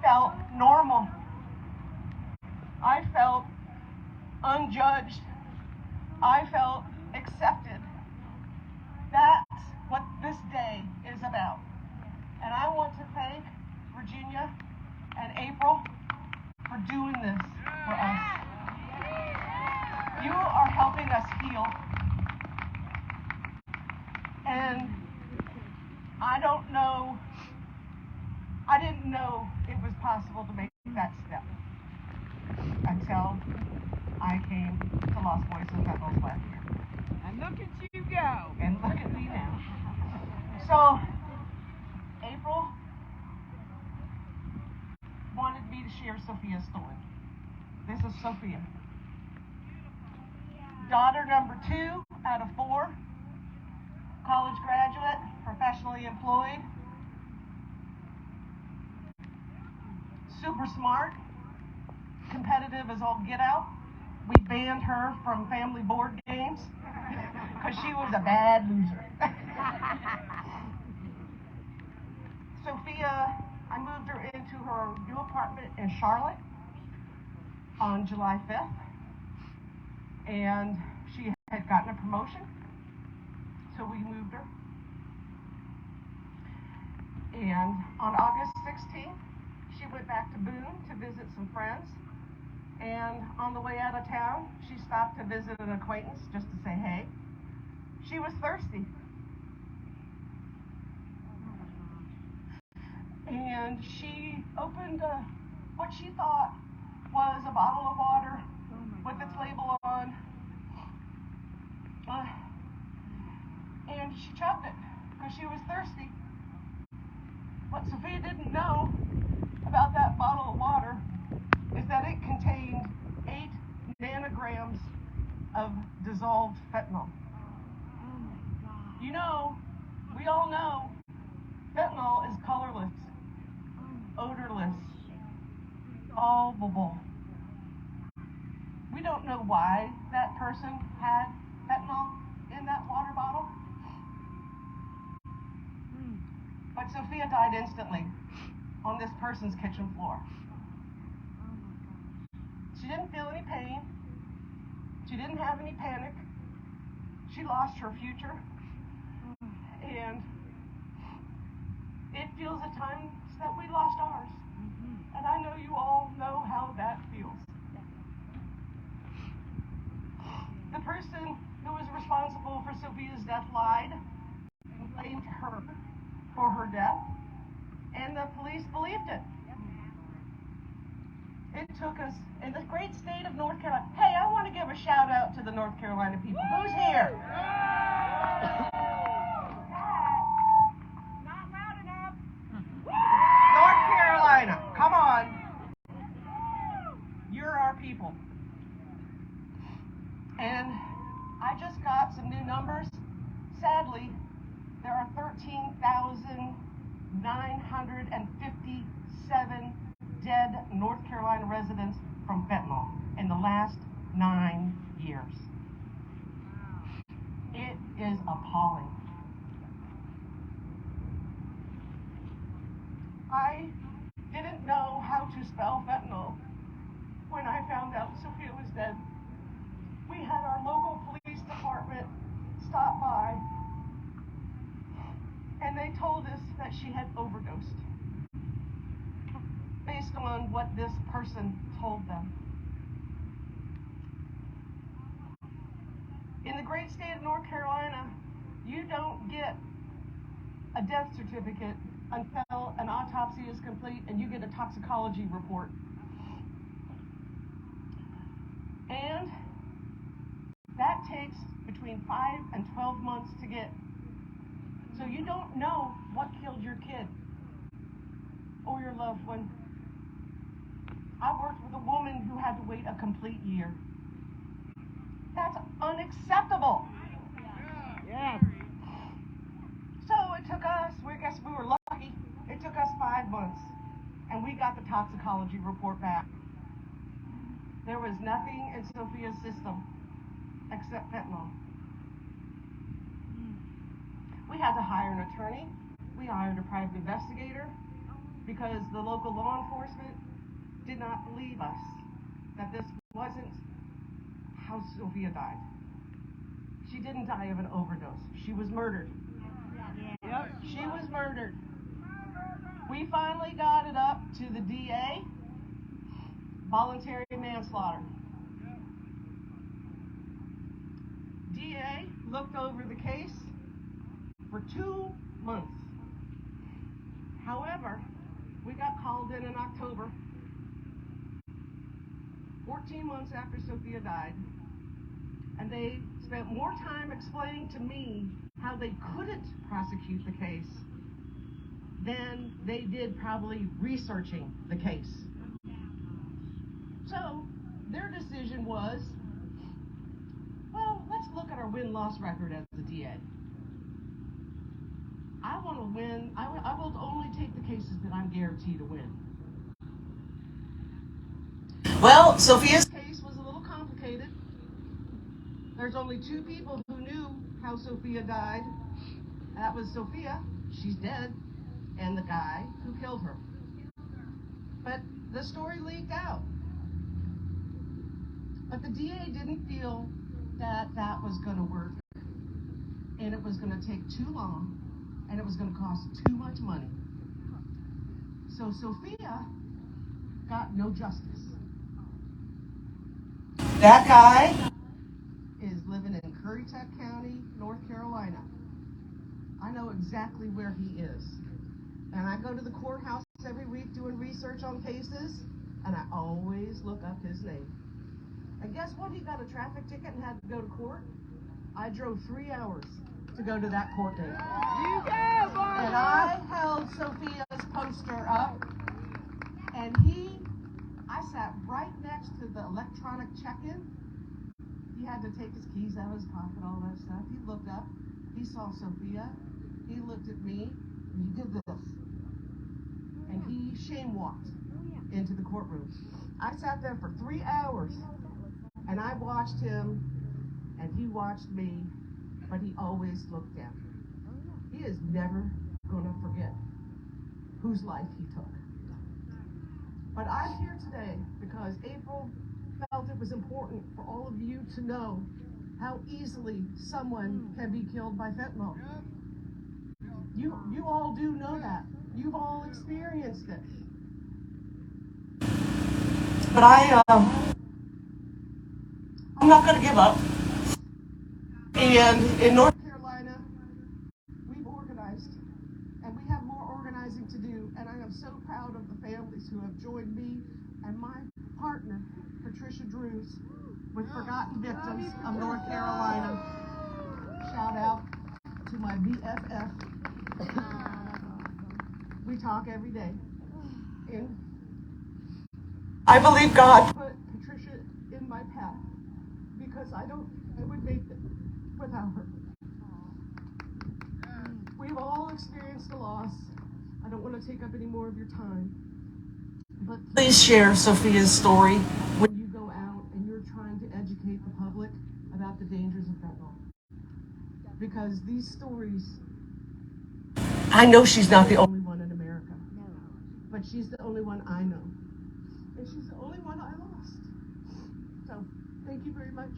felt normal. I felt unjudged. I felt accepted. That's what this day is about. And I want to thank Virginia and April for doing this for us. You are helping us heal. And I didn't know it was possible to make that step until I came to Lost Voices Fentanyl's last year. And look at you go. And look at me now. So, April wanted me to share Sophia's story. This is Sophia. Daughter number 2 out of 4. College graduate, professionally employed. Super smart. Competitive as all get out. We banned her from family board games because she was a bad loser. Sophia, I moved her into her new apartment in Charlotte on July 5th, and she had gotten a promotion, so we moved her. And on August 16th, she went back to Boone to visit some friends. And on the way out of town, she stopped to visit an acquaintance just to say hey. She was thirsty. And she opened what she thought was a bottle of water with its label on. And she chugged it because she was thirsty. What Sophia didn't know about that bottle of water is that it contained 8 nanograms of dissolved fentanyl. You know, we all know fentanyl is colorless, odorless, solvable. We don't know why that person had fentanyl in that water bottle. But Sophia died instantly on this person's kitchen floor. She didn't feel any pain. She didn't have any panic. She lost her future. And it feels at times that we lost ours. And I know you all know how that feels. The person who was responsible for Sophia's death lied and blamed her for her death, and the police believed it. It took us, in the great state of North Carolina. Hey, I want to give a shout out to the North Carolina people. Who's here? Not loud enough. North Carolina, come on. You're our people. And I just got some new numbers. Sadly, there are 13,957 dead North Carolina residents from fentanyl in the last 9 years. It is appalling. I didn't know how to spell fentanyl when I found out Sophia was dead. We had our local police department stop by, and they told us that she had overdosed based on what this person told them. In the great state of North Carolina, you don't get a death certificate until an autopsy is complete and you get a toxicology report. And that takes between 5 and 12 months to get. So you don't know what killed your kid or your loved one. I worked with a woman who had to wait a complete year. That's unacceptable. Yeah. So it took us, I guess we were lucky, it took us 5 months, and we got the toxicology report back. There was nothing in Sophia's system except fentanyl. We had to hire an attorney. We hired a private investigator. because the local law enforcement did not believe us that this wasn't how Sophia died. She didn't die of an overdose. She was murdered. Yep. She was murdered. We finally got it up to the DA, voluntary manslaughter. DA looked over the case for 2 months. However, we got called in October, 14 months after Sophia died, and they spent more time explaining to me how they couldn't prosecute the case than they did probably researching the case. So their decision was, well, let's look at our win-loss record as the DA. I want to win. I will only take the cases that I'm guaranteed to win. Well, Sophia's case was a little complicated. There's only 2 people who knew how Sophia died. That was Sophia, she's dead, and the guy who killed her. But the story leaked out. But the DA didn't feel that that was going to work, and it was going to take too long, and it was going to cost too much money. So Sophia got no justice. That guy is living in Currituck County, North Carolina. I know exactly where he is. And I go to the courthouse every week doing research on cases, and I always look up his name. And guess what? He got a traffic ticket and had to go to court. I drove 3 hours to go to that court date. You go, boy. And I held Sophia's poster up, and I sat right next to the electronic check-in. He had to take his keys out of his pocket, all that stuff. He looked up, he saw Sophia, he looked at me, and he did this. And he shame-walked into the courtroom. I sat there for 3 hours, and I watched him, and he watched me, but he always looked down. He is never going to forget whose life he took. But I'm here today because April felt it was important for all of you to know how easily someone can be killed by fentanyl. You all do know that. You've all experienced it. But I'm not going to give up. And in North Carolina, we've organized, and we have more organizing to do, and I am so proud of the families who have joined me and my partner, Patricia Drews, with Forgotten Victims of North Carolina. Shout out to my BFF. We talk every day. And I believe God put Patricia in my path because I would make it without her. We've all experienced a loss. I don't want to take up any more of your time. But please share Sophia's story when you go out and you're trying to educate the public about the dangers of fentanyl. Because these stories, I know she's not the only one in America, but she's the only one I know. And she's the only one I lost. So, thank you very much.